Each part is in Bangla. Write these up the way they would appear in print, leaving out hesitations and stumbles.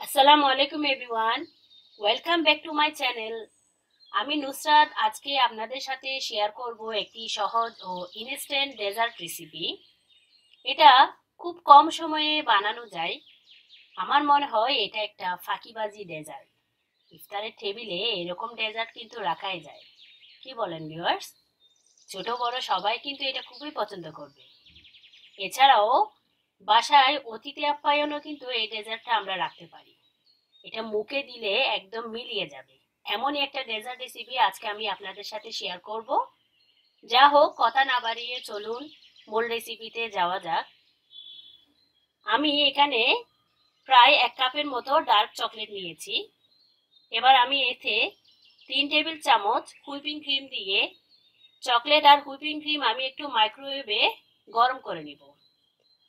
আসসালামু আলাইকুম everyone, welcome back to my channel. আমি নুসরাত আজকে আপনাদের সাথে শেয়ার করব একটি সহজ ও ইনস্ট্যান্ট ডেজার্ট রেসিপি। এটা খুব কম সময়ে বানানো যায়। আমার মনে হয় এটা একটা ফাঁকিবাজি ডেজার্ট। ইফতারের টেবিলে এরকম ডেজার্ট কিন্তু রাখাই যায়। কি বলেন ভিউয়ার্স? ছোট বড় সবাই কিন্তু এটা খুবই পছন্দ করবে। এছাড়াও বাসায় অতিথি আপ্যায়নও কিন্তু এই ডেজার্টটা আমরা রাখতে পারি। এটা মুখে দিলে একদম মিলিয়ে যাবে এমনই একটা ডেজার্ট রেসিপি আজকে আমি আপনাদের সাথে শেয়ার করব। যা হোক, কথা না বাড়িয়ে চলুন মূল রেসিপিতে যাওয়া যাক। আমি এখানে প্রায় 1 কাপের মতো ডার্ক চকলেট নিয়েছি। এবার আমি এতে 3 টেবিল চামচ হুইপিং ক্রিম দিয়ে চকলেট আর হুইপিং ক্রিম আমি একটু মাইক্রোওয়েভে গরম করে নিব।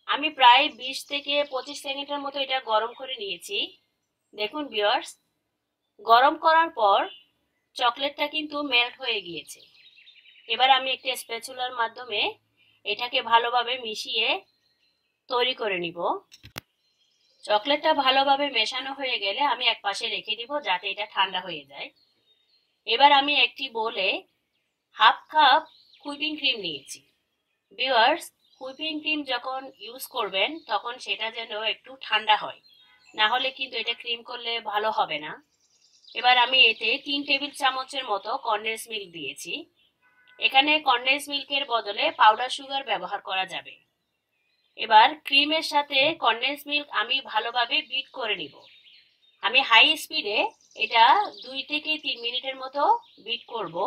আমি প্রায় 20 থেকে 25 সেকেন্ডের মতো এটা গরম করে নিয়েছি। দেখুন ভিউয়ার্স, গরম করার পর চকলেটটা কিন্তু মেল্ট হয়ে গিয়েছে। এবার আমি একটি স্প্যাচুলার মাধ্যমে এটাকে ভালোভাবে মিশিয়ে তৈরি করে নিব। চকলেটটা ভালোভাবে মেশানো হয়ে গেলে আমি এক পাশে রেখে দিব যাতে এটা ঠান্ডা হয়ে যায়। এবার আমি একটি বোলে হাফ কাপ হুইপিং ক্রিম নিয়েছি। ভিউয়ার্স, হুইপিং ক্রিম যখন ইউজ করবেন তখন সেটা যেন একটু ঠান্ডা হয়, না হলে কিন্তু এটা ক্রিম করলে ভালো হবে না। এবার আমি এতে 3 টেবিল চামচের মতো কনডেন্স মিল্ক দিয়েছি। এখানে কনডেন্স মিল্কের বদলে পাউডার সুগার ব্যবহার করা যাবে। এবার ক্রিমের সাথে কনডেন্স মিল্ক আমি ভালোভাবে বিট করে নিব। আমি হাই স্পিডে এটা 2 থেকে 3 মিনিটের মতো বিট করব।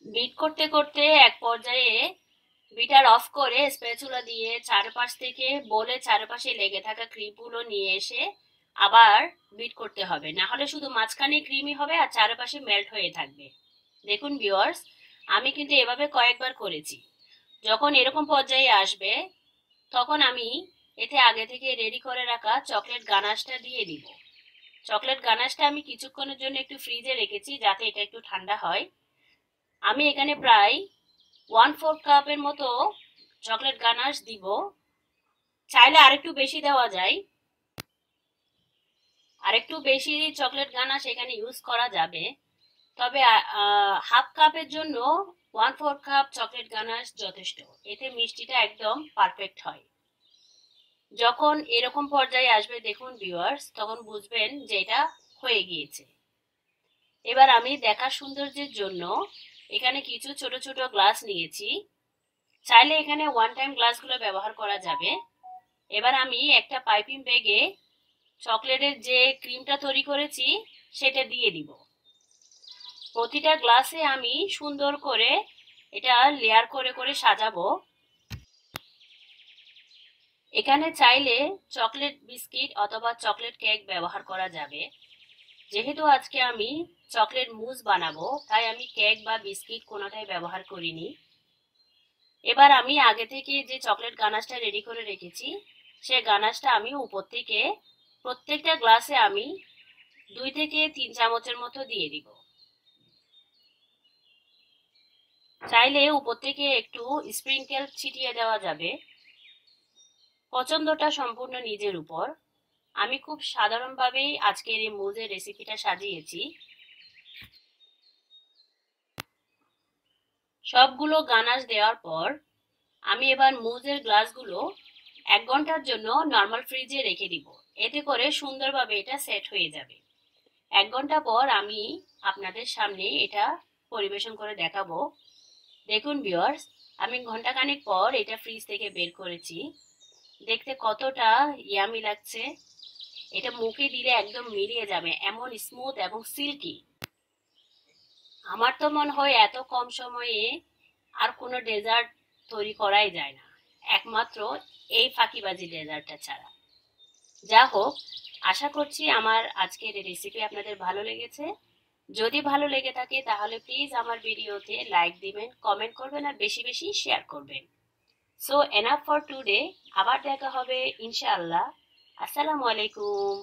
বিট করতে করতে এক পর্যায়ে বিটার অফ করে স্প্যাচুলা দিয়ে চারপাশ থেকে বোলের চারপাশে লেগে থাকা ক্রিমগুলো নিয়ে এসে আবার বিট করতে হবে, না হলে শুধু মাঝখানে ক্রিমি হবে আর চারপাশে মেল্ট হয়ে থাকবে। দেখুন ভিউয়ার্স, আমি কিন্তু এভাবে কয়েকবার করেছি। যখন এরকম পর্যায়ে আসবে তখন আমি এতে আগে থেকে রেডি করে রাখা চকলেট গানাশটা দিয়ে দিব। চকলেট গানাশটা আমি কিছুক্ষণের জন্য একটু ফ্রিজে রেখেছি যাতে এটা একটু ঠান্ডা হয়। আমি এখানে প্রায় 1/4 কাপের মতো চকলেট গানাশ দিব। চাইলে আরেকটু বেশি দেওয়া যায়, আরেকটু বেশি চকলেট গানাশ এখানে ইউজ করা যাবে। তবে হাফ কাপের জন্য 1/4 কাপ চকলেট গানাশ যথেষ্ট। এতে মিষ্টিটা একদম পারফেক্ট হয়। যখন এরকম পর্যায়ে আসবে দেখুন ভিউয়ার্স, তখন বুঝবেন যে এটা হয়ে গিয়েছে। এবার আমি দেখার সৌন্দর্যের জন্য এখানে কিছু ছোট ছোট গ্লাস নিয়েছি। চাইলে এখানে ওয়ান টাইম গ্লাসগুলো ব্যবহার করা যাবে। এবার আমি একটা পাইপিং ব্যাগে চকলেটের যে ক্রিমটা তৈরি করেছি সেটা দিয়ে দিব। প্রতিটা গ্লাসে আমি সুন্দর করে এটা লেয়ার করে করে সাজাবো। এখানে চাইলে চকলেট বিস্কিট অথবা চকলেট কেক ব্যবহার করা যাবে। যেহেতু আজকে আমি চকলেট মুস বানাবো তাই আমি কেক বা বিস্কিট কোনোটাই ব্যবহার করিনি। এবার আমি আগে থেকে যে চকলেট গানাশটা রেডি করে রেখেছি সে গানাশটা আমি উপর থেকে প্রত্যেকটা গ্লাসে আমি 2 থেকে 3 চামচের মতো দিয়ে দিব। চাইলে উপর থেকে একটু স্প্রিঙ্কেল ছিটিয়ে দেওয়া যাবে। পছন্দটা সম্পূর্ণ নিজের উপর। আমি খুব সাধারণভাবেই আজকের এই মুজের রেসিপিটা সাজিয়েছি। সবগুলো গানাশ দেওয়ার পর আমি এবার মুজের গ্লাসগুলো 1 ঘন্টার জন্য নর্মাল ফ্রিজে রেখে দিব। এতে করে সুন্দরভাবে এটা সেট হয়ে যাবে। 1 ঘন্টা পর আমি আপনাদের সামনে এটা পরিবেশন করে দেখাবো। দেখুন ভিউয়ার্স, আমি ঘন্টাখানেক পর এটা ফ্রিজ থেকে বের করেছি। দেখতে কতটা ইয়ামি লাগছে। এটা মুখে দিলে একদম মিলিয়ে যাবে, এমন স্মুথ এবং সিল্কি। আমার তো মনে হয় এত কম সময়ে আর কোনো ডেজার্ট তৈরি করাই যায় না, একমাত্র এই ফাঁকিবাজি ডেজার্টটা ছাড়া। যা হোক, আশা করছি আমার আজকের এই রেসিপি আপনাদের ভালো লেগেছে। যদি ভালো লেগে থাকে তাহলে প্লিজ আমার ভিডিওতে লাইক দিবেন, কমেন্ট করবেন আর বেশি বেশি শেয়ার করবেন। So enough for today. আবার দেখা হবে ইনশাআল্লাহ। আসসালামু আলাইকুম।